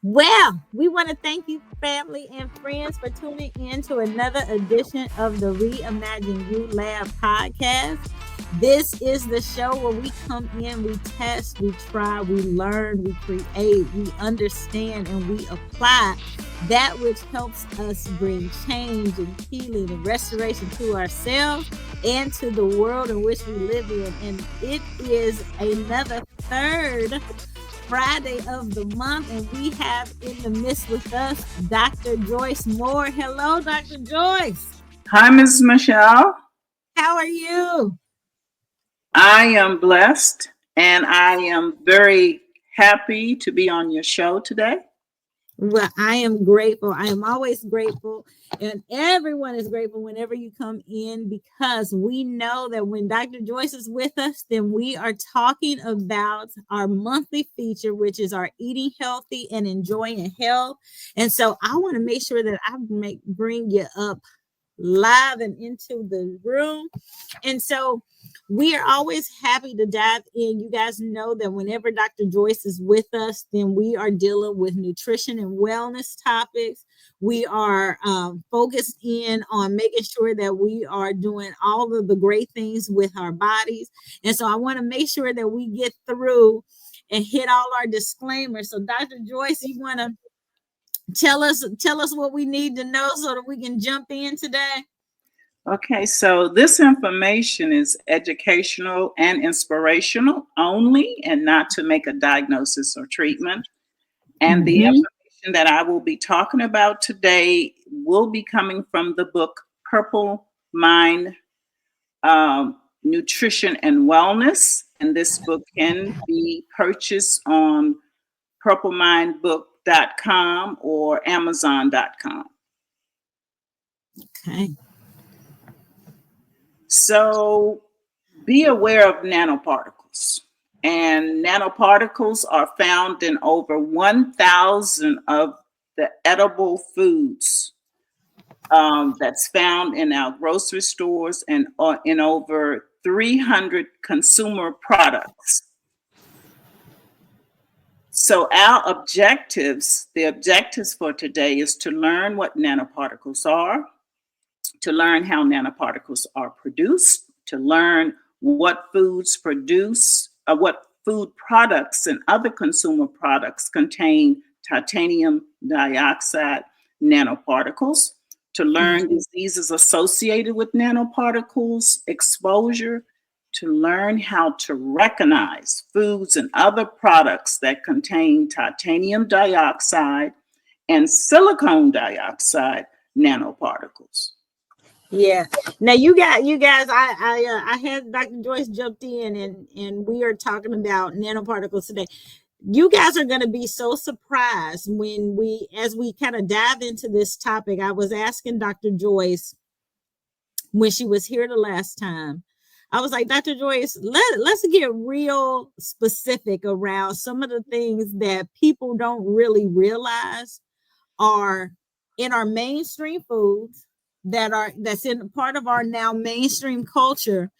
Well, we want to thank you, family and friends, for tuning in to another edition of the Reimagine You Lab podcast. This is the show where we come in, we test, we try, we learn, we create, we understand, and we apply that which helps us bring change and healing and restoration to ourselves and to the world in which we live in. And it is another third Friday of the month, and we have in the midst with us Dr. Joyce Moore. Hello, Dr. Joyce. Hi, Ms. Michelle. How are you? I am blessed and I am very happy to be on your show today. Well, I am grateful. I am always grateful. And everyone is grateful whenever you come in, because we know that when Dr. Joyce is with us, then we are talking about our monthly feature, which is our eating healthy and enjoying health. And so I want to make sure that I bring you up live and into the room. And so we are always happy to dive in. You guys know that whenever Dr. Joyce is with us, then we are dealing with nutrition and wellness topics. We are focused in on making sure that we are doing all of the great things with our bodies. And so I want to make sure that we get through and hit all our disclaimers. So Dr. Joyce, you want to tell us what we need to know so that we can jump in today? Okay, so this information is educational and inspirational only, and not to make a diagnosis or treatment. And the information that I will be talking about today will be coming from the book Purple Mind, Nutrition and Wellness. And this book can be purchased on purplemindbook.com or amazon.com. Okay. So be aware of nanoparticles. And nanoparticles are found in over 1,000 of the edible foods that's found in our grocery stores and in over 300 consumer products. So our objectives, the objectives for today is to learn what nanoparticles are, to learn how nanoparticles are produced, to learn what foods produce, what food products and other consumer products contain titanium dioxide nanoparticles, to learn diseases associated with nanoparticles exposure, to learn how to recognize foods and other products that contain titanium dioxide and silicon dioxide nanoparticles. Yeah. Now you guys. I had Dr. Joyce jumped in, and we are talking about nanoparticles today. You guys are going to be so surprised as we kind of dive into this topic. I was asking Dr. Joyce when she was here the last time. I was like, Dr. Joyce, let's get real specific around some of the things that people don't really realize are in our mainstream foods that's in part of our now mainstream culture.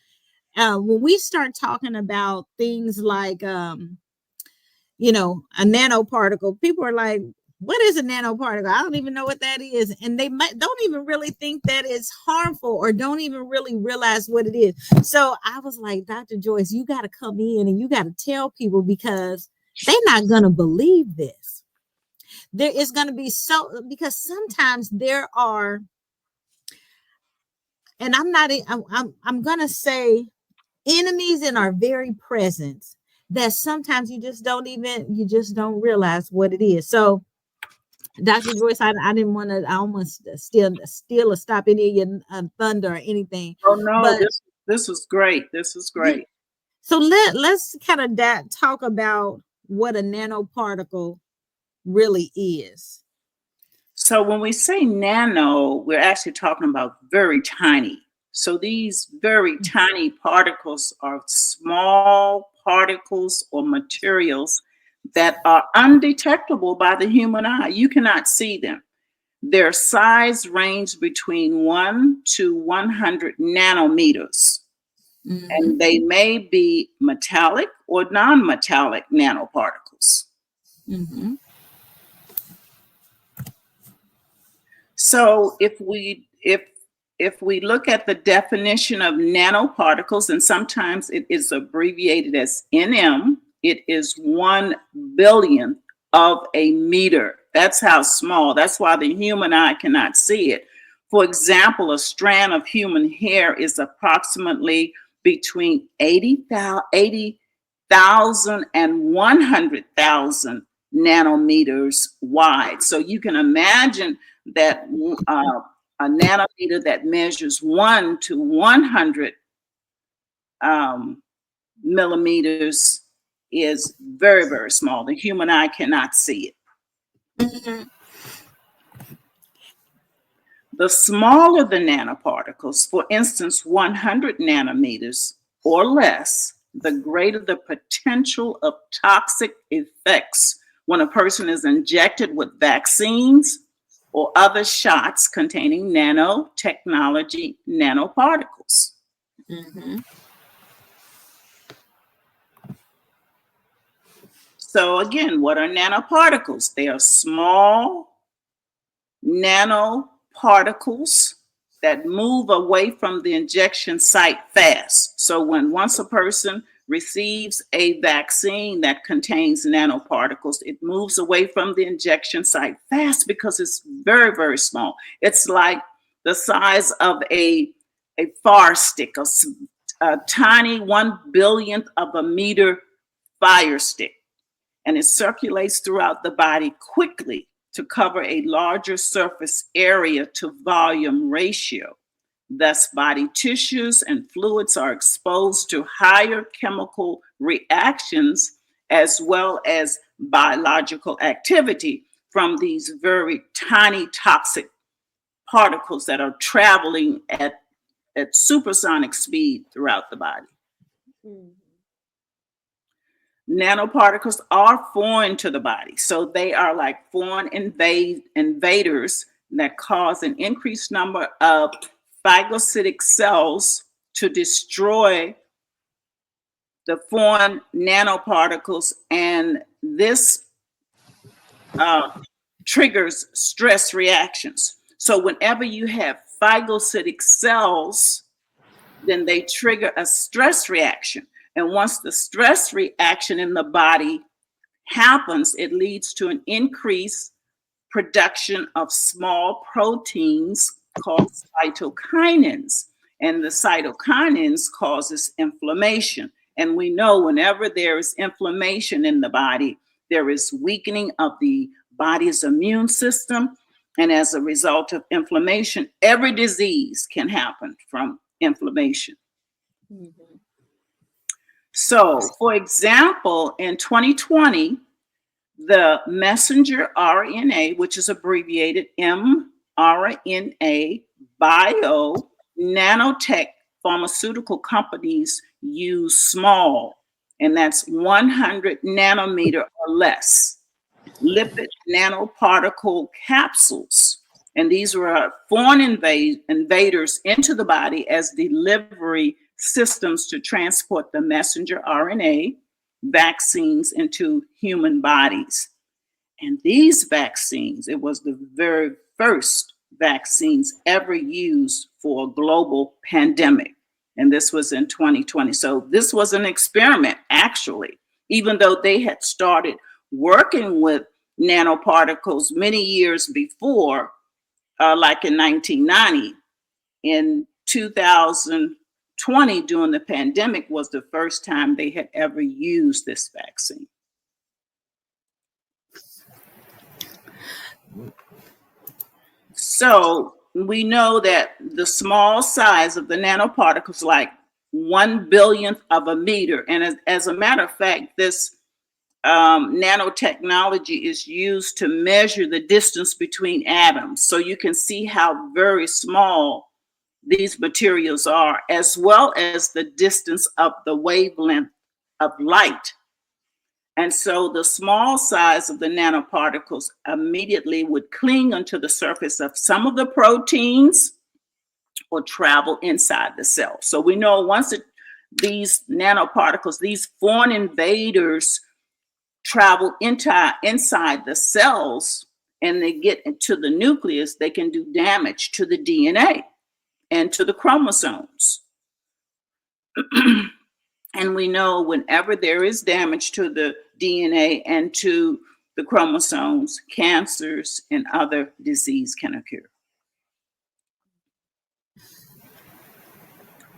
When we start talking about things like a nanoparticle, people are like, what is a nanoparticle? I don't even know what that is. And they don't even really think that it's harmful, or don't even really realize what it is. So I was like, Dr. Joyce, you got to come in and you got to tell people, because they're not going to believe this. There is going to be because sometimes there are, and I'm going to say, enemies in our very presence that sometimes you just don't realize what it is. So Dr. Joyce, I didn't want to, I almost steal or stop any of your thunder or anything. Oh no, but this was great. This is great. So let's kind of talk about what a nanoparticle really is. So when we say nano, we're actually talking about very tiny. So these very tiny particles are small particles or materials that are undetectable by the human eye. You cannot see them. Their size range between 1 to 100 nanometers. And they may be metallic or non-metallic nanoparticles. So if we look at the definition of nanoparticles, and sometimes it is abbreviated as NM, it is 1 billionth of a meter. That's how small. That's why the human eye cannot see it. For example, a strand of human hair is approximately between 80,000 and 100,000 nanometers wide. So you can imagine that a nanometer that measures 1 to 100 millimeters is very, very small. The human eye cannot see it. Mhm. The smaller the nanoparticles, for instance, 100 nanometers or less, the greater the potential of toxic effects when a person is injected with vaccines or other shots containing nanotechnology nanoparticles. Mhm. So again, what are nanoparticles? They are small nanoparticles that move away from the injection site fast. So once a person receives a vaccine that contains nanoparticles, it moves away from the injection site fast because it's very, very small. It's like the size of a fire stick, a tiny 1 billionth of a meter fire stick, and it circulates throughout the body quickly to cover a larger surface area to volume ratio. Thus, body tissues and fluids are exposed to higher chemical reactions as well as biological activity from these very tiny toxic particles that are traveling at supersonic speed throughout the body. Mhm. Nanoparticles are foreign to the body. So they are like foreign invaders that cause an increased number of phagocytic cells to destroy the foreign nanoparticles. And this uh, triggers stress reactions. So whenever you have phagocytic cells, then they trigger a stress reaction. And once the stress reaction in the body happens, it leads to an increased production of small proteins called cytokinins. And the cytokinins causes inflammation. And we know whenever there is inflammation in the body, there is weakening of the body's immune system. And as a result of inflammation, every disease can happen from inflammation. Mhm. So, for example, in 2020, the messenger RNA, which is abbreviated mRNA, bio, nanotech pharmaceutical companies use small, and that's 100 nanometer or less, lipid nanoparticle capsules. And these were foreign invaders into the body as delivery systems to transport the messenger RNA vaccines into human bodies. And these vaccines, it was the very first vaccines ever used for a global pandemic. And this was in 2020. So this was an experiment, actually, even though they had started working with nanoparticles many years before, like in 1990. In 2020, during the pandemic, was the first time they had ever used this vaccine. So we know that the small size of the nanoparticles, like 1 billionth of a meter, and as a matter of fact, this nanotechnology is used to measure the distance between atoms. So you can see how very small these materials are, as well as the distance of the wavelength of light. And so the small size of the nanoparticles immediately would cling onto the surface of some of the proteins or travel inside the cell. So we know these nanoparticles, these foreign invaders travel inside the cells, and they get into the nucleus, they can do damage to the DNA and to the chromosomes. And we know whenever there is damage to the DNA and to the chromosomes, cancers and other disease can occur.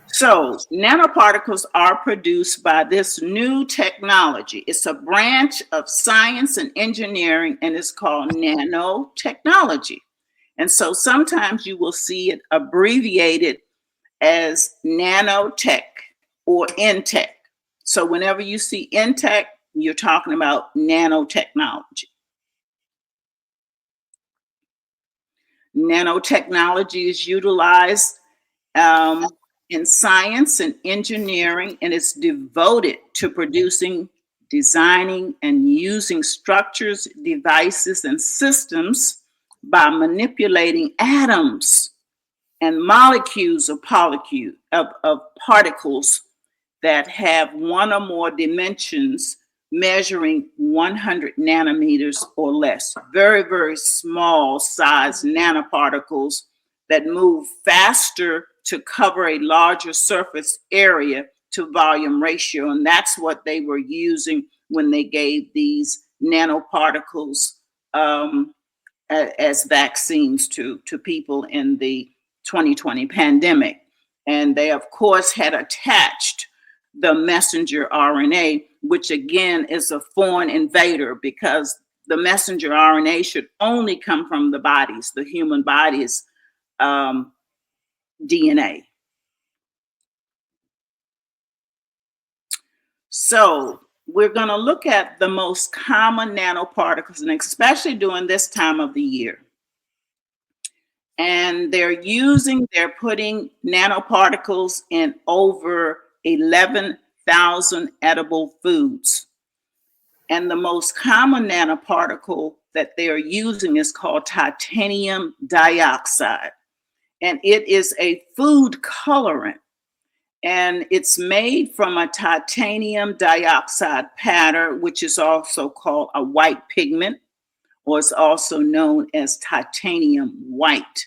So nanoparticles are produced by this new technology. It's a branch of science and engineering, and it's called nanotechnology. And so sometimes you will see it abbreviated as nanotech or Intech. So whenever you see Intech, you're talking about nanotechnology. Nanotechnology is utilized in science and engineering, and it's devoted to producing, designing, and using structures, devices, and systems by manipulating atoms and molecules of particles that have one or more dimensions measuring 100 nanometers or less. Very, very small size nanoparticles that move faster to cover a larger surface area to volume ratio. And that's what they were using when they gave these nanoparticles as vaccines to people in the 2020 pandemic. And they, of course, had attached the messenger RNA, which again is a foreign invader, because the messenger RNA should only come from the bodies, the human body's DNA. So we're going to look at the most common nanoparticles, and especially during this time of the year. And they're putting nanoparticles in over 11,000 edible foods. And the most common nanoparticle that they're using is called titanium dioxide. And it is a food colorant. And it's made from a titanium dioxide powder, which is also called a white pigment, or it's also known as titanium white.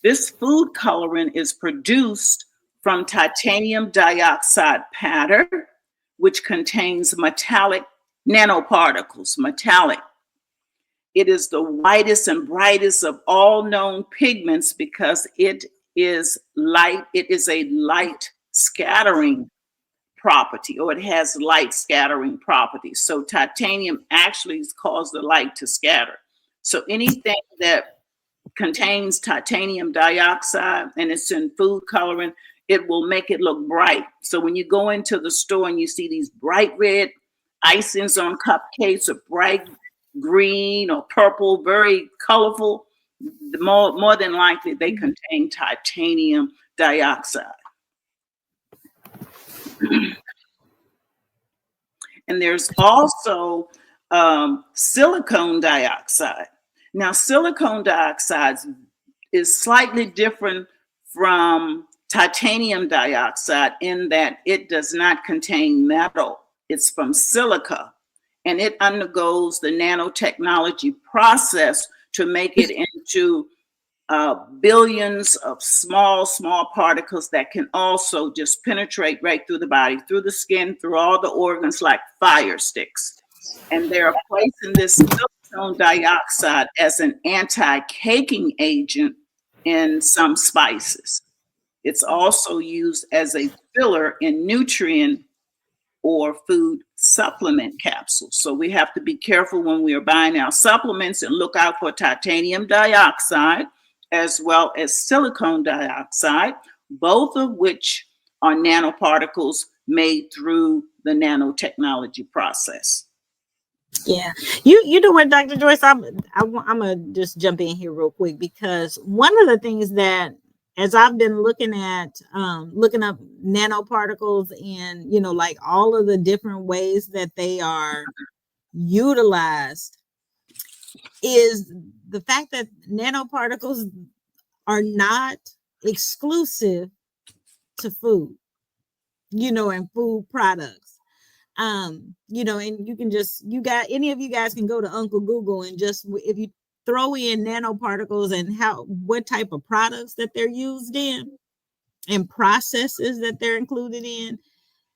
This food colorant is produced from titanium dioxide powder, which contains metallic nanoparticles, metallic. It is the whitest and brightest of all known pigments because it is light. It is a light scattering property, or it has light scattering properties. So titanium actually causes the light to scatter. So anything that contains titanium dioxide and it's in food coloring, it will make it look bright. So when you go into the store and you see these bright red icings on cupcakes, or bright green or purple, very colorful, more than likely they contain titanium dioxide. And there's also silicone dioxide. Now, silicone dioxide is slightly different from titanium dioxide in that it does not contain metal. It's from silica, and it undergoes the nanotechnology process to make it into billions of small particles that can also just penetrate right through the body, through the skin, through all the organs like fire sticks. And they're placing this silicone dioxide as an anti-caking agent in some spices. It's also used as a filler in nutrient or food supplement capsules. So we have to be careful when we are buying our supplements and look out for titanium dioxide as well as silicone dioxide, both of which are nanoparticles made through the nanotechnology process. Yeah, you know what, Dr. Joyce, I'm gonna just jump in here real quick, because one of the things that, as I've been looking at looking up nanoparticles and like all of the different ways that they are utilized, is the fact that nanoparticles are not exclusive to food, and food products. And you can just, any of you guys can go to Uncle Google and just, if you throw in nanoparticles and what type of products that they're used in and processes that they're included in.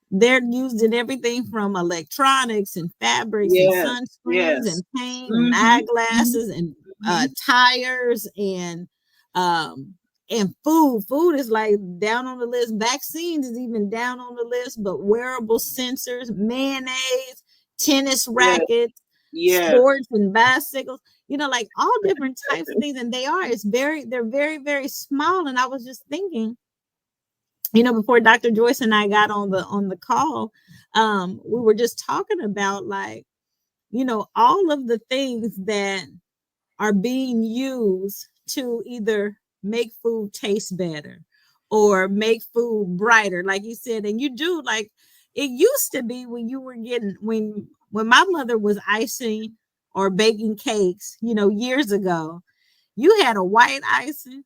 They're used in everything from electronics and fabrics and Yes. sunscreens Yes. and paint and Mm-hmm. eyeglasses and Mm-hmm. tires um and food. Food is like down on the list. Vaccines is even down on the list, but wearable sensors, mayonnaise, tennis Yes. rackets, Yes. sports and bicycles, like all different types of things. And they're very, very small. And I was just thinking, before Dr. Joyce and I got on the call, we were just talking about, like, all of the things that are being used to either make food taste better or make food brighter, like you said. And you do, like, it used to be when you were getting when my mother was icing or baking cakes, years ago, you had a white icing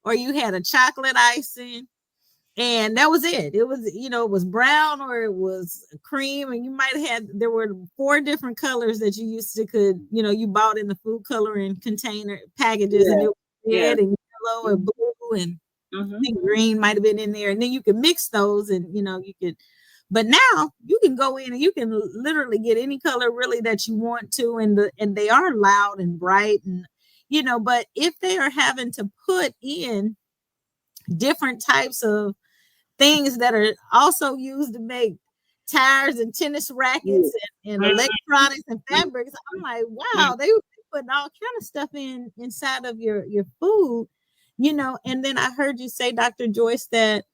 or you had a chocolate icing, and that was it. It was, it was brown or it was cream, and you might have had, there were 4 different colors that you used to you bought in the food coloring container packages, and Yes. it was Yes. red and yellow and Mm-hmm. blue, and I Mm-hmm. think green might have been in there, and then you could mix those, and you could. But now you can go in and you can literally get any color really that you want to, and they are loud and bright, and but if they are having to put in different types of things that are also used to make tires and tennis Yes. rackets and Mm-hmm. electronics and fabrics, I'm like, wow, they were putting all kind of stuff inside of your food, and then I heard you say, Dr. Joyce, that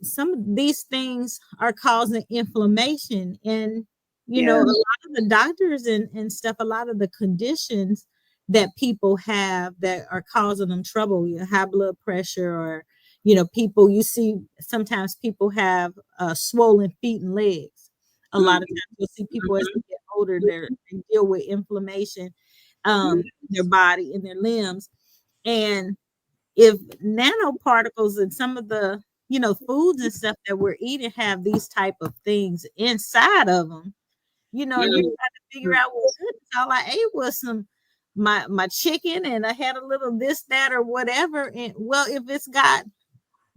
some of these things are causing inflammation, and a Yes. lot of the doctors and stuff, a lot of the conditions that people have that are causing them trouble, high blood pressure, or people, you see sometimes people have swollen feet and legs. A lot of Mm-hmm. times you'll see people as they get older, they deal with inflammation in their body, in their limbs. And if nanoparticles and some of the foods and stuff that we're eating have these type of things inside of them, you Mm-hmm. got to figure out, well, goodness, all I ate was my chicken, and I had a little this, that, or whatever. And well, if it's got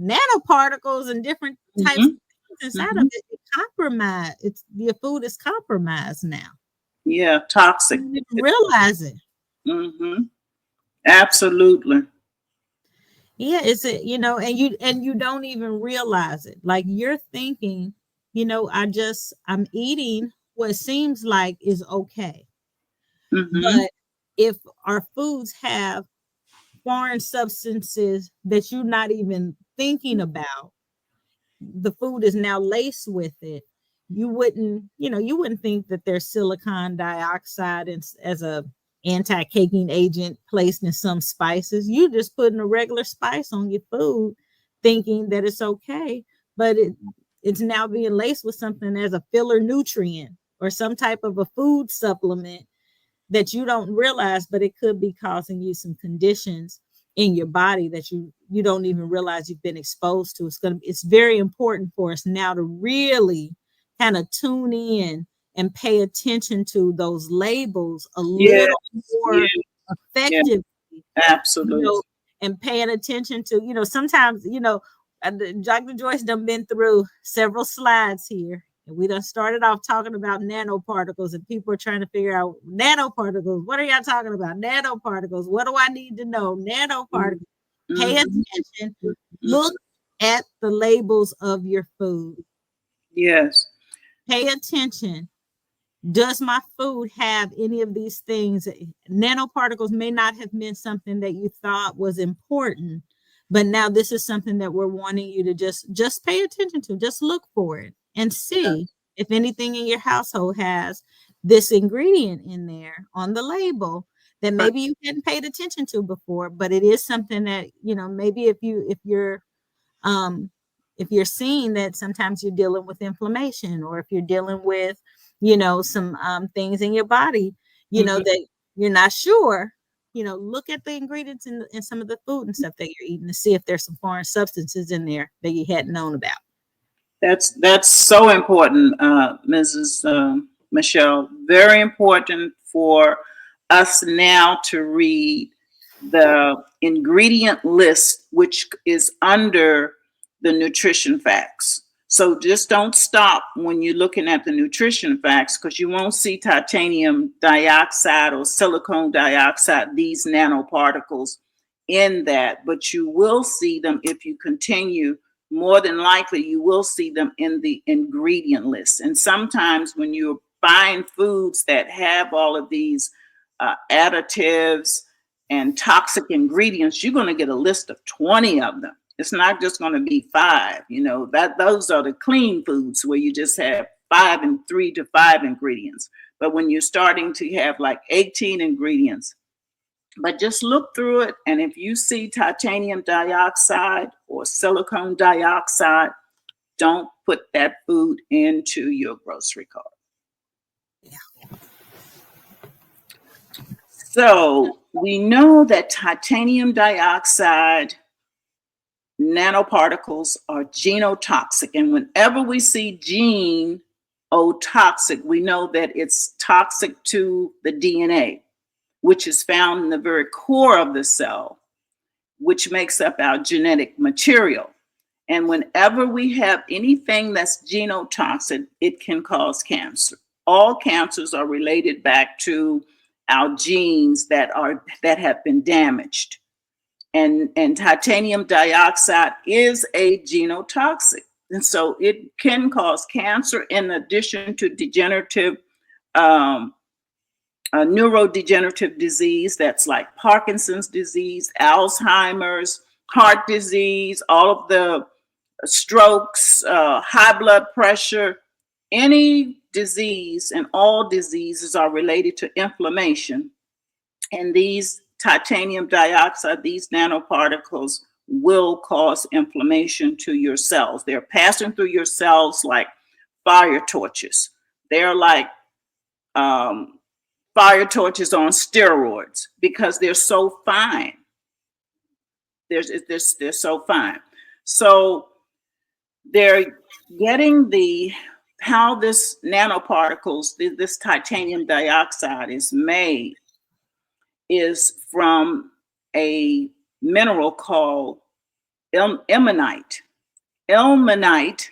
nanoparticles and different types of Mm-hmm. things inside of Mm-hmm. it, it's your food is compromised now. Yeah. Toxic. You didn't realize it. Mm-hmm. Absolutely. Yeah, it's a, and you don't even realize it. Like, you're thinking, I'm eating what seems like is okay. Mm-hmm. But if our foods have foreign substances that you're not even thinking about, the food is now laced with it. You wouldn't think that there's silicon dioxide as a anti-caking agent placed in some spices. You just putting a regular spice on your food, thinking that it's okay, but it's now being laced with something as a filler nutrient or some type of a food supplement that you don't realize, but it could be causing you some conditions in your body that you don't even realize you've been exposed to. It's very important for us now to really kind of tune in and pay attention to those labels a Yes. little more Yes. Yes. effectively, you Absolutely. know, and paying attention to, sometimes, Dr. Joyce done been through several slides here. And we done started off talking about nanoparticles, and people are trying to figure out nanoparticles. What are y'all talking about? Nanoparticles. What do I need to know? Nanoparticles. Pay Mm-hmm. attention. Look at the labels of your food. Yes. Pay attention. Does my food have any of these things? Nanoparticles may not have been something that you thought was important, but now this is something that we're wanting you to just pay attention to. Just look for it and see if anything in your household has this ingredient in there on the label that maybe you hadn't paid attention to before, but it is something that, maybe um, if you're seeing that sometimes you're dealing with inflammation, or if you're dealing with, some things in your body, Mm-hmm. that you're not sure, look at the ingredients in some of the food and stuff that you're eating to see if there's some foreign substances in there that you hadn't known about. That's so important, Mrs. Michelle. Very important for us now to read the ingredient list, which is under the nutrition facts. So just don't stop when you're looking at the nutrition facts, because you won't see titanium dioxide or silicone dioxide, these nanoparticles in that, but you will see them if you continue. More than likely, you will see them in the ingredient list. And sometimes when you find foods that have all of these additives and toxic ingredients, you're going to get a list of 20 of them. It's not just going to be 5. You know, that those are the clean foods where you just have 5 and 3 to 5 ingredients. But when you're starting to have like 18 ingredients, but just look through it, and if you see titanium dioxide or silicone dioxide, don't put that food into your grocery cart. So we know that titanium dioxide nanoparticles are genotoxic. And whenever we see genotoxic, we know that it's toxic to the DNA, which is found in the very core of the cell, which makes up our genetic material. And whenever we have anything that's genotoxic, it can cause cancer. All cancers are related back to our genes that have been damaged. And titanium dioxide is a genotoxic. And so it can cause cancer in addition to degenerative neurodegenerative disease, that's like Parkinson's disease, Alzheimer's, heart disease, all of the strokes, high blood pressure. Any disease, and all diseases are related to inflammation. And these titanium dioxide, these nanoparticles, will cause inflammation to your cells. They're passing through your cells like fire torches. They're like fire torches on steroids because they're so fine. They're so fine. So they're getting how this nanoparticles, this titanium dioxide is made, is from a mineral called ilmenite. Ilmenite,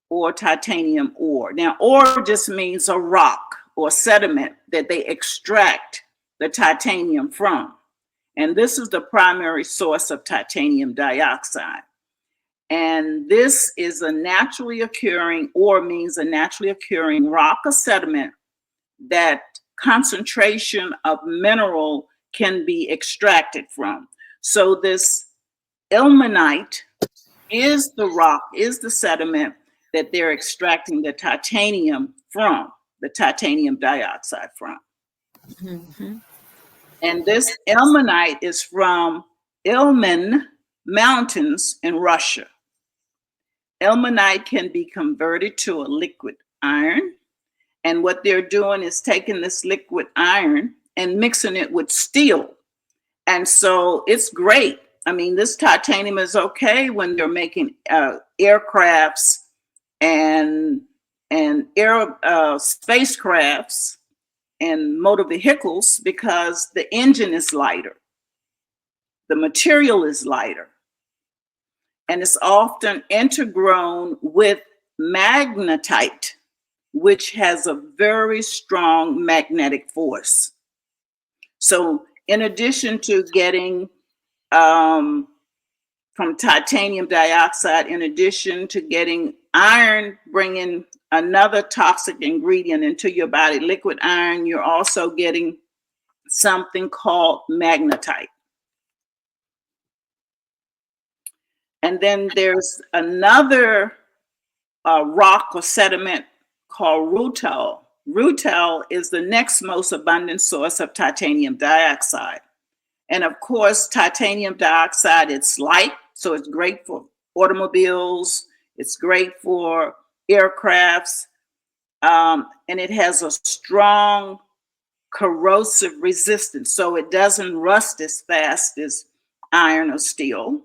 or titanium ore. Now, ore just means a rock or sediment that they extract the titanium from. And this is the primary source of titanium dioxide. And this is a naturally occurring, ore means a naturally occurring rock or sediment that concentration of mineral can be extracted from. So this ilmenite is the rock, is the sediment that they're extracting the titanium from, the titanium dioxide from. Mm-hmm. And this ilmenite is from Ilmen Mountains in Russia. Ilmenite can be converted to a liquid iron. And what they're doing is taking this liquid iron and mixing it with steel. And so it's great. I mean, this titanium is okay when they're making aircrafts and spacecrafts and motor vehicles, because the engine is lighter, the material is lighter, and it's often intergrown with magnetite, which has a very strong magnetic force. So in addition to getting from titanium dioxide, in addition to getting iron, bringing another toxic ingredient into your body, liquid iron, you're also getting something called magnetite. And then there's another rock or sediment called rutile. Rutile is the next most abundant source of titanium dioxide. And of course, titanium dioxide, it's light, so it's great for automobiles, it's great for aircrafts, and it has a strong corrosive resistance, so it doesn't rust as fast as iron or steel.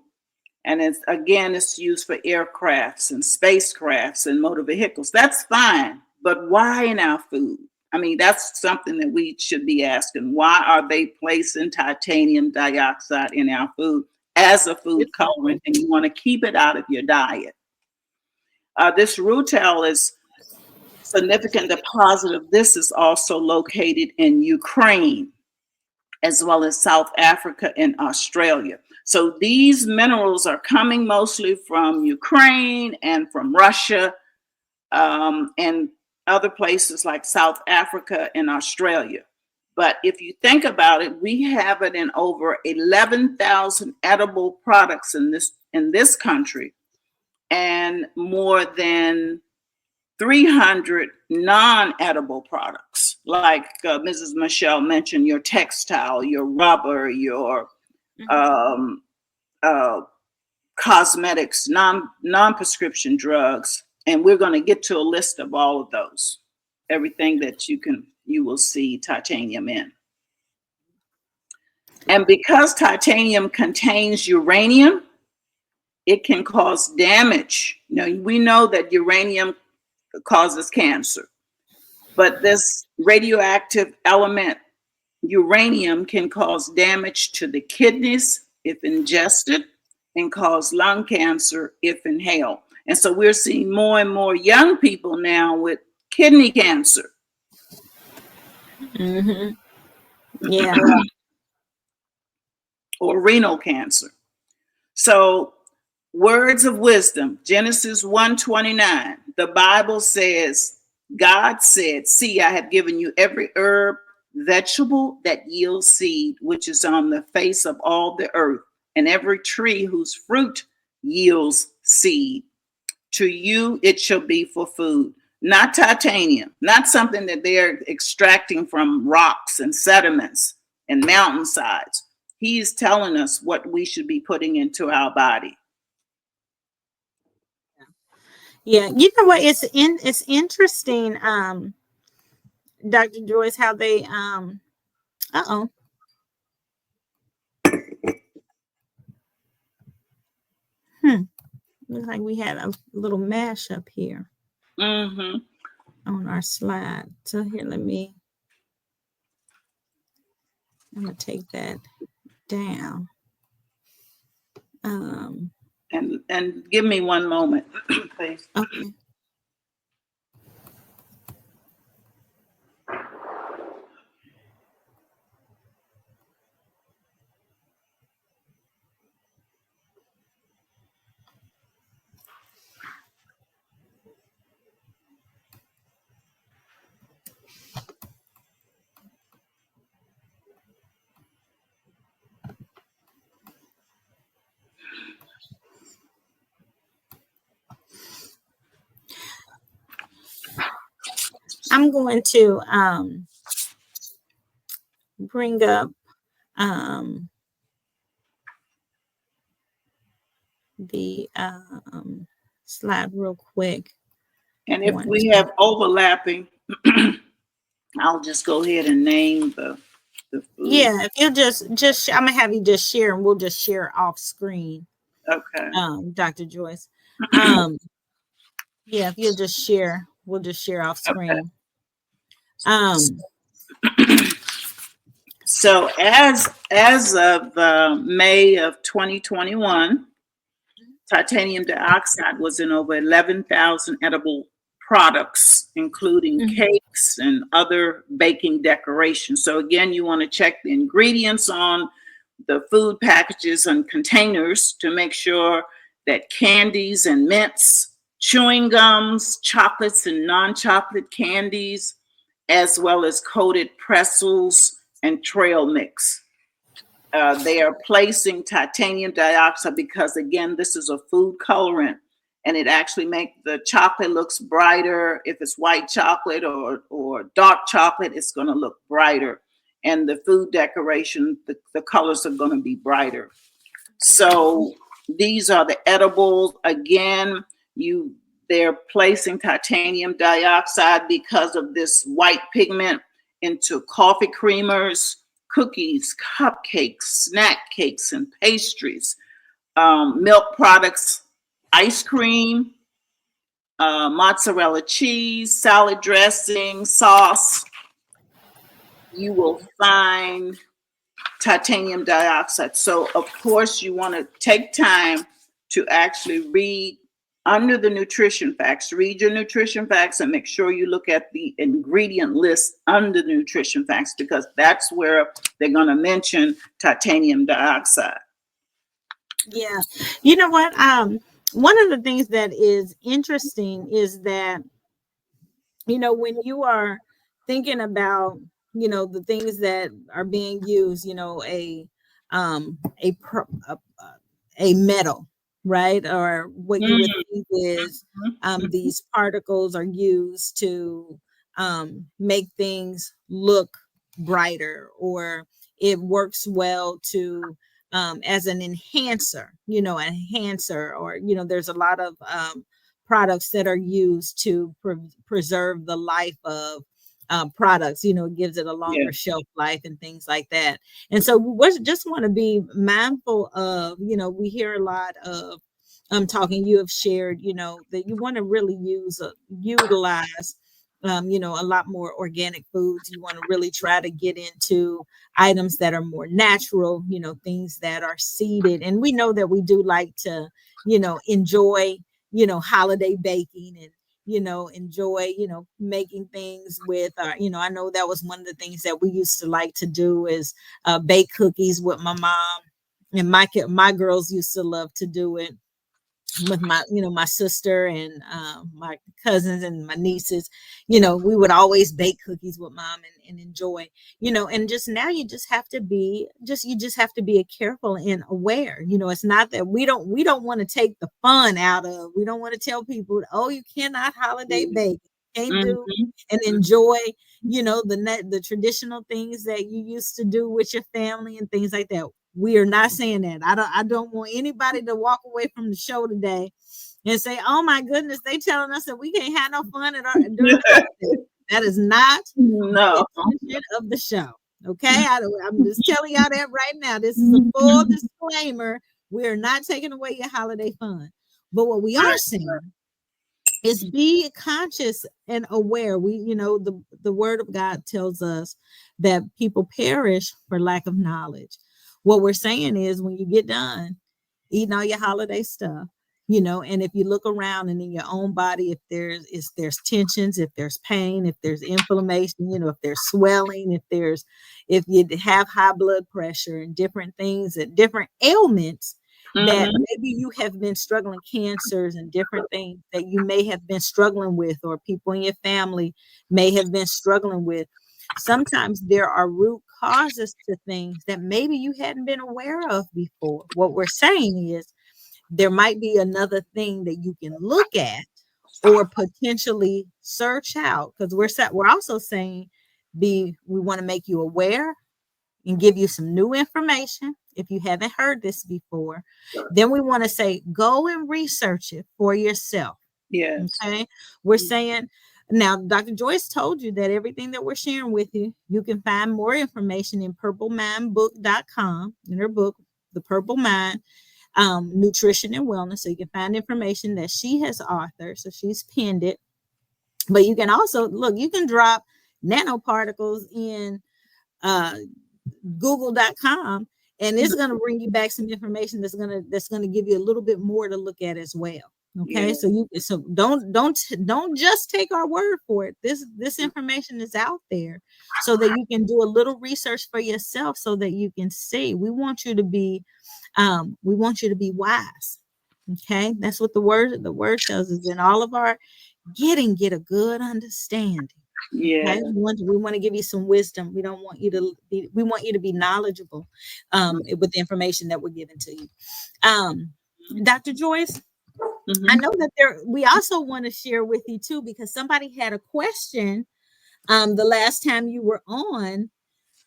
And it's used for aircrafts and spacecrafts and motor vehicles. That's fine, but why in our food? I mean, that's something that we should be asking. Why are they placing titanium dioxide in our food as a food colorant, and you want to keep it out of your diet? This rutile is significant deposit of this is also located in Ukraine, as well as South Africa and Australia. So these minerals are coming mostly from Ukraine and from Russia, and other places like South Africa and Australia. But if you think about it, we have it in over 11,000 edible products in this country, and more than 300 non-edible products, like Mrs. Michelle mentioned, your textile, your rubber, your um, uh, cosmetics, non-prescription drugs, and we're going to get to a list of all of those. Everything that you will see titanium in. And because titanium contains uranium, it can cause damage. We know that uranium causes cancer, but this radioactive element, uranium, can cause damage to the kidneys if ingested, and cause lung cancer if inhaled. And so we're seeing more and more young people now with kidney cancer. Mm-hmm. Yeah. Or renal cancer. So, words of wisdom, Genesis 1:29, the Bible says, God said, see, I have given you every herb, vegetable that yields seed, which is on the face of all the earth, and every tree whose fruit yields seed. To you it shall be for food. Not titanium, not something that they're extracting from rocks and sediments and mountainsides. He is telling us what we should be putting into our body. Yeah, you know what? It's interesting, Dr. Joyce, how they uh-oh. Looks like we had a little mashup here Mm-hmm. on our slide. So here, I'm gonna take that down. And give me one moment, please. Okay. I'm going to bring up the slide real quick. And if we have overlapping, I'll just go ahead and name the food. Yeah, if you'll just I'm gonna have you just share, and we'll just share off screen. Okay. Dr. Joyce. Yeah, if you'll just share, we'll just share off screen. Okay. So as of May of 2021, titanium dioxide was in over 11,000 edible products, including cakes and other baking decorations. So again, you want to check the ingredients on the food packages and containers to make sure that candies and mints, chewing gums, chocolates and non-chocolate candies, as well as coated pretzels and trail mix. They are placing titanium dioxide because, again, this is a food colorant, and it actually makes the chocolate looks brighter. If it's white chocolate or dark chocolate, it's going to look brighter. And the food decoration, the colors are going to be brighter. So these are the edibles. Again, they're placing titanium dioxide because of this white pigment into coffee creamers, cookies, cupcakes, snack cakes, and pastries, milk products, ice cream, mozzarella cheese, salad dressing, sauce, you will find titanium dioxide. So, of course, you want to take time to actually read under the nutrition facts. Read your nutrition facts and make sure you look at the ingredient list under the nutrition facts, because that's where they're going to mention titanium dioxide. Yeah. You know what? One of the things that is interesting is that, when you are thinking about, the things that are being used, a, a metal, right? Or what you would think is, Mhm. these particles are used to make things look brighter, or it works well to as an enhancer, or there's a lot of products that are used to preserve the life of products. It gives it a Yeah. longer shelf life and things like that. And so we just want to be mindful of, we hear a lot of talking. You have shared, that you want to really utilize, a lot more organic foods. You want to really try to get into items that are more natural, things that are seeded. And we know that we do like to, enjoy, holiday baking, and enjoy, making things with, I know that was one of the things that we used to like to do, is bake cookies with my mom, and my girls used to love to do it with my sister, and my cousins and my nieces. We would always bake cookies with mom, and enjoy, and just now you just have to be careful and aware. It's not that we don't want to take the fun out of. We don't want to tell people, oh, you cannot holiday bake, can't do Mhm. and enjoy, the traditional things that you used to do with your family and things like that. We are not saying that. I don't want anybody to walk away from the show today and say, "Oh my goodness, they telling us that we can't have no fun during the holidays." That is not the No. intention of the show. Okay, I'm just telling y'all that right now. This is a full disclaimer. We are not taking away your holiday fun, but what we are saying is be conscious and aware. The word of God tells us that people perish for lack of knowledge. What we're saying is, when you get done eating all your holiday stuff, and if you look around and in your own body, if there's tensions, if there's pain, if there's inflammation, if there's swelling, if you have high blood pressure and different things and different ailments, that Mhm. maybe you have been struggling, cancers and different things that you may have been struggling with, or people in your family may have been struggling with. Sometimes there are root causes to things that maybe you hadn't been aware of before. What we're saying is, there might be another thing that you can look at or potentially search out, because we're also saying, we want to make you aware and give you some new information if you haven't heard this before. Then we want to say, go and research it for yourself. Yes. Okay. We're saying, now, Dr. Joyce told you that everything that we're sharing with you, you can find more information in purplemindbook.com, in her book, The Purple Mind, Nutrition and Wellness. So you can find information that she has authored. So she's penned it. But you can also look, you can drop nanoparticles in uh, google.com, and it's going to bring you back some information that's going to give you a little bit more to look at as well. Okay, Yeah. so don't just take our word for it. This information is out there, so that you can do a little research for yourself, so that you can see. We want you to be wise. Okay, that's what the word tells us. In all of our get a good understanding. Okay, Yeah. we want to give you some wisdom. We want you to be knowledgeable with the information that we're giving to you. Um, Dr. Joyce, I Mhm. know that we also want to share with you too, because somebody had a question the last time you were on.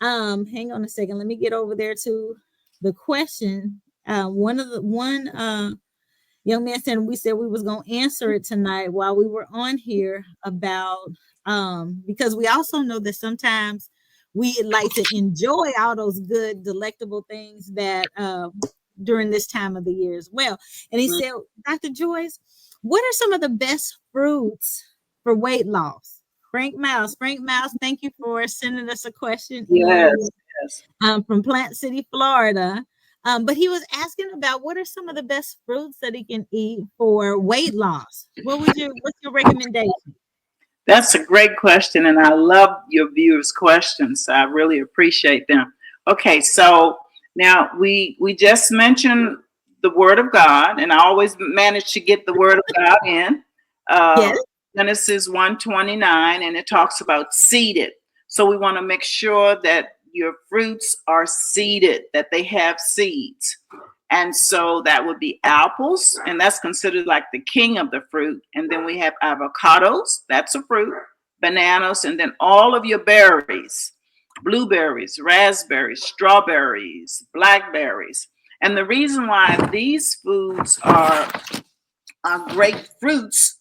Hang on a second, let me get over there to the question. One young man said, we said we was going to answer it tonight while we were on here, about because we also know that sometimes we like to enjoy all those good delectable things that during this time of the year as well. And he said, Dr. Joyce, what are some of the best fruits for weight loss? Frank Mouse, thank you for sending us a question Yes, in yes. from Plant City, Florida. But he was asking about what are some of the best fruits that he can eat for weight loss. What's your recommendation? That's a great question, and I love your viewers' questions. I really appreciate them. Okay, so now we just mentioned the Word of God, and I always manage to get the Word of God in. Yes. Genesis 1:29, and it talks about seeded. So we want to make sure that your fruits are seeded, that they have seeds. And so that would be apples, and that's considered like the king of the fruit. And then we have avocados, that's a fruit, bananas, and then all of your berries, blueberries, raspberries, strawberries, blackberries. And the reason why these foods are great fruits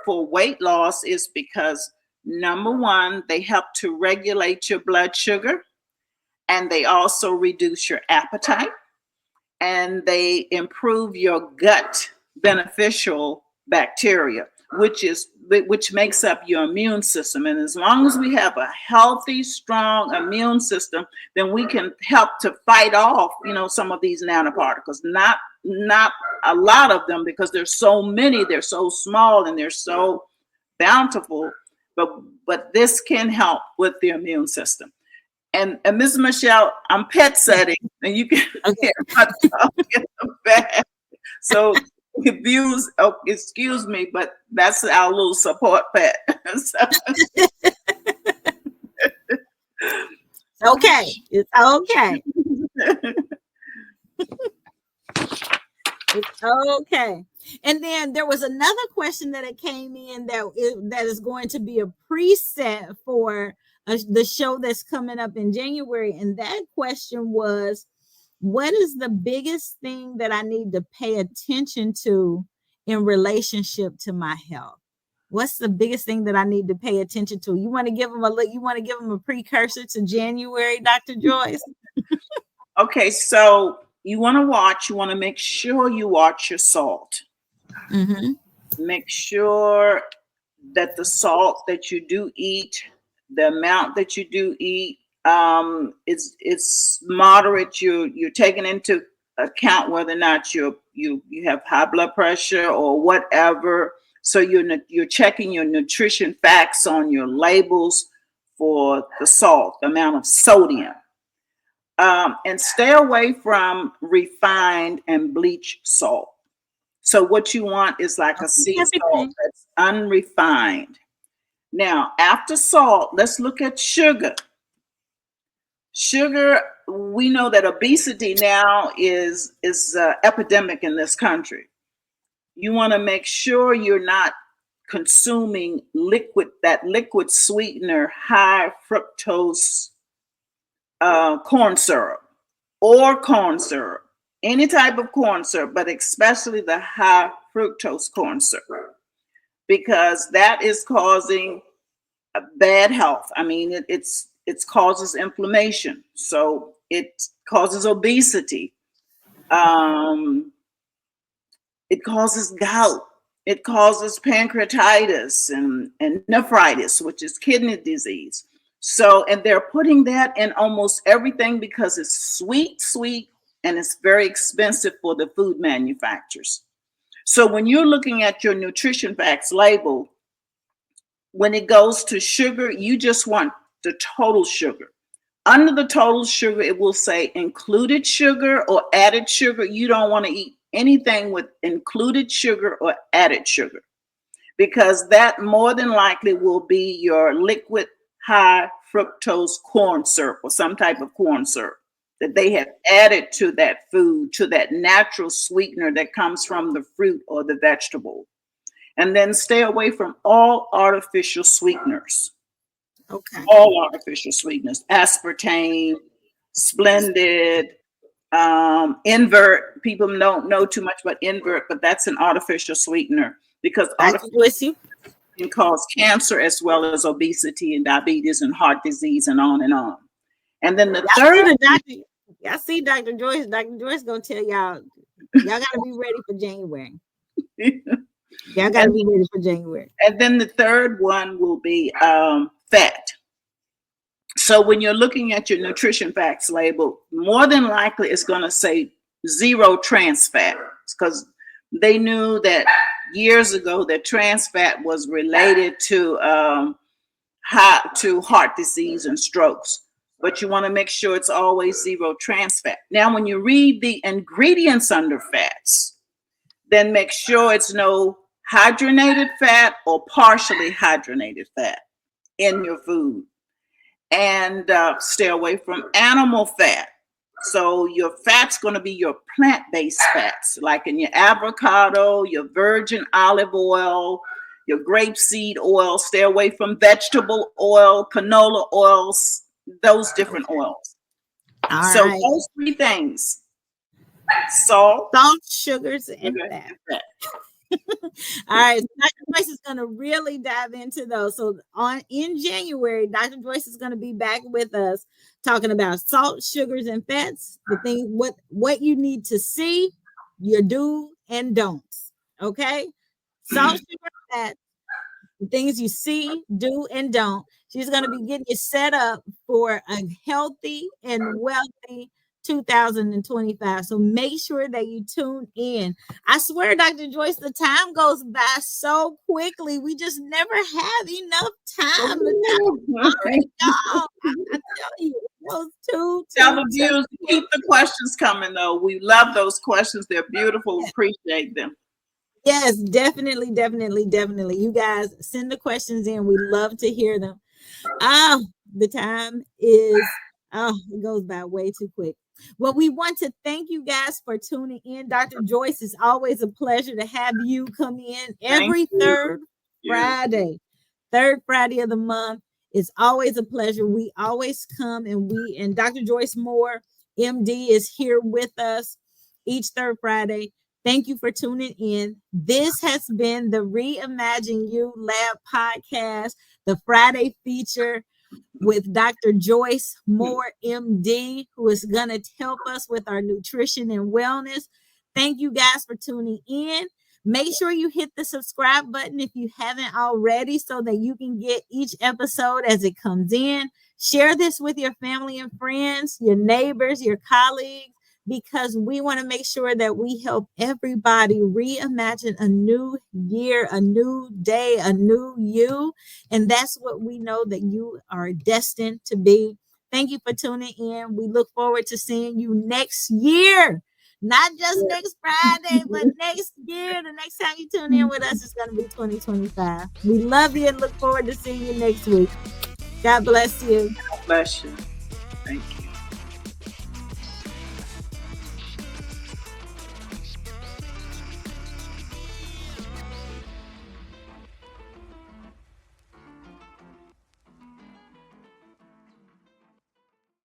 for weight loss is because number one, they help to regulate your blood sugar, and they also reduce your appetite, and they improve your gut beneficial bacteria, which makes up your immune system. And as long as we have a healthy, strong immune system, then we can help to fight off, some of these nanoparticles. Not a lot of them, because there's so many, they're so small and they're so bountiful, but this can help with the immune system. And Ms. Michelle, I'm pet setting, and you can hear my dog in the back. So views, oh, excuse me, but that's our little support pet. Okay. It's okay. It's okay. And then there was another question that it came in that is going to be a preset for the show that's coming up in January. And that question was, what is the biggest thing that I need to pay attention to in relationship to my health? What's the biggest thing that I need to pay attention to? You want to give them a precursor to January, Dr. Joyce? Okay, so you want to make sure you watch your salt. Mm-hmm. Make sure that the salt that you do eat, the amount that you do eat, it's moderate. You're taking into account whether or not you have high blood pressure or whatever. So you're checking your nutrition facts on your labels for the salt, the amount of sodium. And stay away from refined and bleached salt. So what you want is like a sea salt that's unrefined. Now, after salt, let's look at sugar. Sugar, we know that obesity now is epidemic in this country. You want to make sure you're not consuming that liquid sweetener, high fructose corn syrup or corn syrup, any type of corn syrup, but especially the high fructose corn syrup, because that is causing a bad health. I mean, it causes inflammation, so it causes obesity. Um, it causes gout. It causes pancreatitis and nephritis, which is kidney disease. So, and they're putting that in almost everything because it's sweet, and it's very expensive for the food manufacturers. So when you're looking at your nutrition facts label, when it goes to sugar, you just want the total sugar. Under the total sugar, it will say included sugar or added sugar. You don't want to eat anything with included sugar or added sugar, because that more than likely will be your liquid high fructose corn syrup or some type of corn syrup that they have added to that food, to that natural sweetener that comes from the fruit or the vegetable. And then stay away from all artificial sweeteners. Okay. All artificial sweeteners, aspartame, Splendid, invert. People don't know too much about invert, but that's an artificial sweetener, because artificial can cause cancer as well as obesity and diabetes and heart disease and on and on. And then the third, I see Dr. Joyce. Dr. Joyce gonna tell y'all gotta be ready for January. Yeah, I got to be ready for January. And then the third one will be fat. So when you're looking at your nutrition facts label, more than likely it's going to say 0 trans fat, because they knew that years ago that trans fat was related to heart disease and strokes. But you want to make sure it's always 0 trans fat. Now, when you read the ingredients under fats, then make sure it's no hydrogenated fat or partially hydrogenated fat in your food. And stay away from animal fat. So your fat's going to be your plant-based fats, like in your avocado, your virgin olive oil, your grapeseed oil. Stay away from vegetable oil, canola oils, those different oils. All so right. those 3 things: salt, sugars, and sugar, fat. and fat. All right, Dr. Joyce is going to really dive into those. So in January, Dr. Joyce is going to be back with us talking about salt, sugars, and fats. The thing, what you need to see, your do and don'ts. Okay, salt, sugar, fat. The things you see, do, and don't. She's going to be getting you set up for a healthy and wealthy 2025. So make sure that you tune in. I swear, Dr. Joyce, the time goes by so quickly. We just never have enough time. I tell you, those two. Tell the viewers to keep the questions coming, though. We love those questions. They're beautiful. Appreciate them. Yes, definitely, definitely, definitely. You guys send the questions in. We love to hear them. The time is, it goes by way too quick. Well, we want to thank you guys for tuning in. Dr. Joyce, it's always a pleasure to have you come in every third Friday. Third Friday of the month. It's always a pleasure. We always come, and Dr. Joyce Moore, MD, is here with us each third Friday. Thank you for tuning in. This has been the Reimagine You Lab podcast, the Friday feature with Dr. Joyce Moore, MD, who is going to help us with our nutrition and wellness. Thank you guys for tuning in. Make sure you hit the subscribe button if you haven't already so that you can get each episode as it comes in. Share this with your family and friends, your neighbors, your colleagues, because we want to make sure that we help everybody reimagine a new year, a new day, a new you. And that's what we know that you are destined to be. Thank you for tuning in. We look forward to seeing you next year. Not just next Friday, but next year. The next time you tune in with us is going to be 2025. We love you and look forward to seeing you next week. God bless you. God bless you. Thank you.